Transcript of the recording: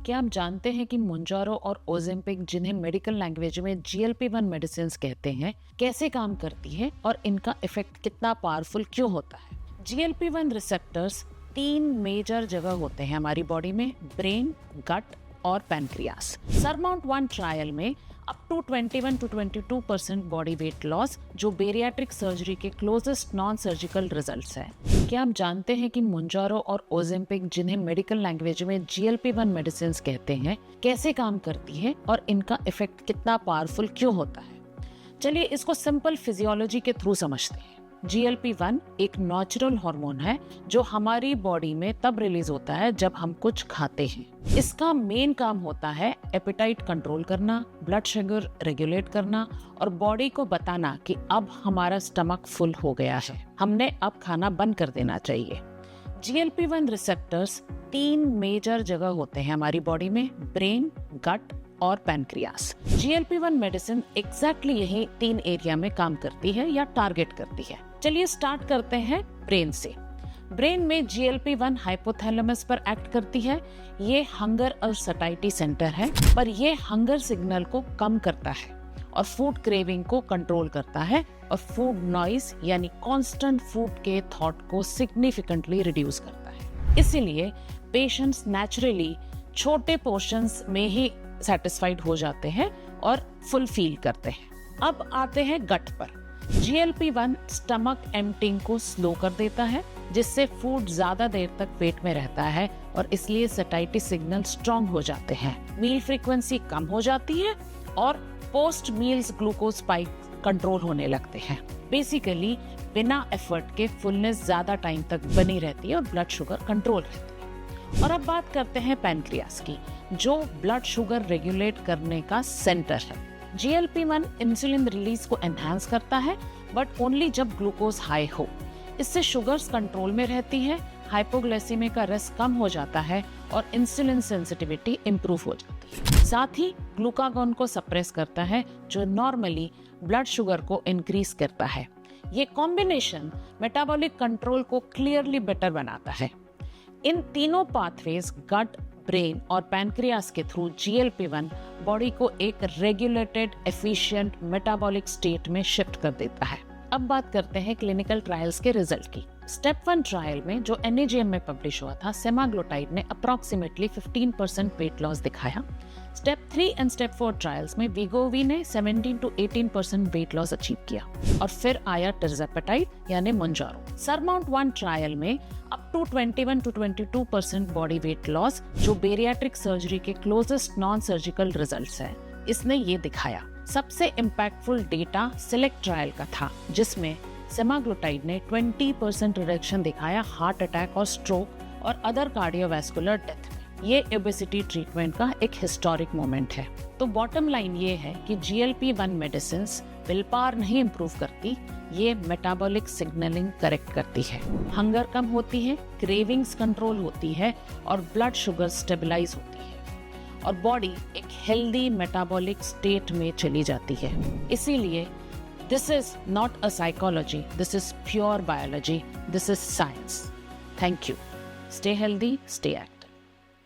क्या आप जानते हैं कि मोंजारो और ओजेम्पिक, जिन्हें मेडिकल लैंग्वेज में GLP-1 मेडिसिन कहते हैं, कैसे काम करती है और इनका इफेक्ट कितना पावरफुल क्यों होता है? GLP-1 रिसेप्टर्स 3 मेजर जगह होते हैं हमारी बॉडी में: ब्रेन, गट और पैनक्रियास। सरमाउंट-1 ट्रायल में up to 21 to 22% body weight loss, जो बेरियाट्रिक सर्जरी के क्लोजेस्ट नॉन सर्जिकल रिजल्ट्स है। क्या आप जानते हैं कि मोंजारो और ओजेम्पिक, जिन्हें मेडिकल लैंग्वेज में GLP-1 मेडिसिन कहते हैं, कैसे काम करती है और इनका इफेक्ट कितना पावरफुल क्यों होता है? चलिए इसको सिंपल फिजियोलॉजी के थ्रू समझते हैं। GLP-1 एक नेचुरल हार्मोन है जो हमारी बॉडी में तब रिलीज होता है जब हम कुछ खाते हैं। इसका मेन काम होता है एपेटाइट कंट्रोल करना, ब्लड शुगर रेगुलेट करना और बॉडी को बताना कि अब हमारा स्टमक फुल हो गया है, हमने अब खाना बंद कर देना चाहिए। GLP-1 रिसेप्टर्स 3 मेजर जगह होते हैं हमारी बॉडी में: ब्रेन, गट और पैनक्रियास। GLP-1 मेडिसिन एग्जैक्टली यही 3 एरिया में काम करती है या टारगेट करती है। चलिए स्टार्ट करते हैं ब्रेन से। ब्रेन में GLP-1 हाइपोथैलेमस पर एक्ट करती है। ये हंगर और सटाइटी सेंटर है, पर ये हंगर सिग्नल को कम करता है और फूड क्रेविंग को कंट्रोल करता है और फूड नॉइज यानी कांस्टेंट फूड के थॉट को सिग्निफिकेंटली रिड्यूस करता है। इसीलिए पेशेंट्स नेचुरली छोटे पोर्शंस में ही सेटिस्फाइड हो जाते हैं और फुल फील करते हैं। अब आते हैं गट पर। GLP-1 स्टमक एम्प्टिंग को स्लो कर देता है, जिससे फूड ज्यादा देर तक पेट में रहता है और इसलिए सटाइटी सिग्नल स्ट्रॉन्ग हो जाते हैं। मील फ्रीक्वेंसी कम हो जाती है और post meals glucose spike control होने लगते हैं। बेसिकली बिना एफर्ट के फुलनेस ज्यादा टाइम तक बनी रहती है और ब्लड शुगर कंट्रोल रहती है। और अब बात करते हैं पैनक्रियास की, जो ब्लड शुगर रेगुलेट करने का सेंटर है। GLP-1 इंसुलिन रिलीज को एनहांस करता है, बट ओनली जब ग्लूकोज हाई हो। इससे शुगर्स कंट्रोल में रहती है, हाइपोग्लाइसीमिया का रिस्क कम हो जाता है और इंसुलिन सेंसिटिविटी इंप्रूव हो जाती है। साथ ही ग्लूकागॉन को सप्रेस करता है, जो नॉर्मली ब्लड शुगर को इंक्रीज करता है। ये कॉम्बिनेशन मेटाबॉलिक कंट्रोल को क्लियरली बेटर बनाता है। इन तीनों पाथवेज गट, ब्रेन और पैनक्रियास के थ्रू GLP-1 बॉडी को एक रेगुलेटेड एफिशिएंट मेटाबॉलिक स्टेट में शिफ्ट कर देता है। अब बात करते हैं क्लिनिकल ट्रायल्स के रिजल्ट की। स्टेप 1 ट्रायल में जो NAGM में पब्लिश हुआ था, सेमाग्लोटाइड ने अप्रोक्सीमेटली 15% वेट लॉस दिखाया। स्टेप 3 एंड स्टेप 4 ट्रायल्स में वीगोवी ने 17 to 18% वेट लॉस अचीव किया। और फिर आया टिrzepatide यानी मोंजारो। सरमाउंट-1 ट्रायल में up to 21 to 22% body weight loss, जो बेरियाट्रिक सर्जरी के क्लोजेस्ट नॉन सर्जिकल रिजल्ट्स है, इसने ये दिखाया। सबसे इम्पैक्टफुल डेटा सिलेक्ट ट्रायल का था, जिसमें सेमाग्लोटाइड ने 20% रिडक्शन दिखाया हार्ट अटैक और स्ट्रोक और अदर कार्डियोवैस्कुलर डेथ में। ये ओबेसिटी ट्रीटमेंट का एक हिस्टोरिक मोमेंट है। तो बॉटम लाइन ये है कि GLP-1 मेडिसिन्स विल पावर नहीं इम्प्रूव करती, ये मेटाबॉलिक सिग्नलिंग करेक्ट करती है। हंगर कम होती है, क्रेविंग्स कंट्रोल होती है और ब्लड शुगर स्टेबलाइज होती है और बॉडी एक हेल्दी मेटाबॉलिक स्टेट में चली जाती है। इसीलिए this is not a psychology, this is pure biology, this is science. Thank you. Stay healthy, stay active.